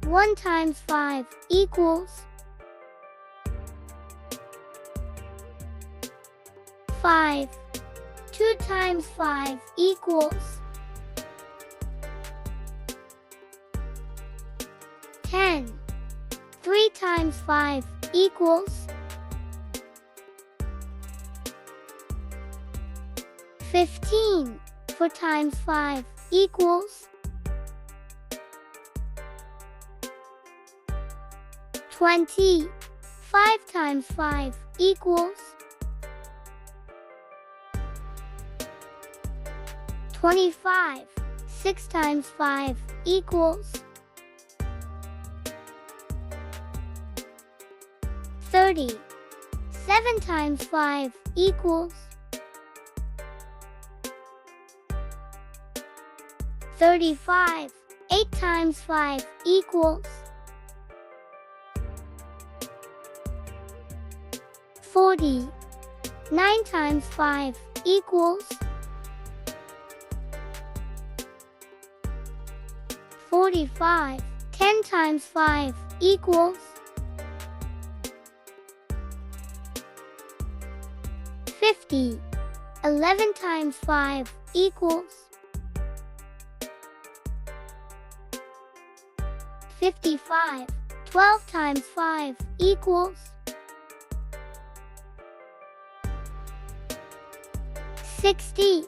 1 times 5 equals 5. 2 times 5 equals 10. 3 times 5 equals 15. 4 times 5 equals 20. 5 times 5 equals 25. 6 times 5 equals 30. 7 times 5 equals 35. 8 times 5 equals 40. 9 times 5 equals 45. 10 times 5 equals 50. 11 times 5 equals 55. 12 times 5 equals 60.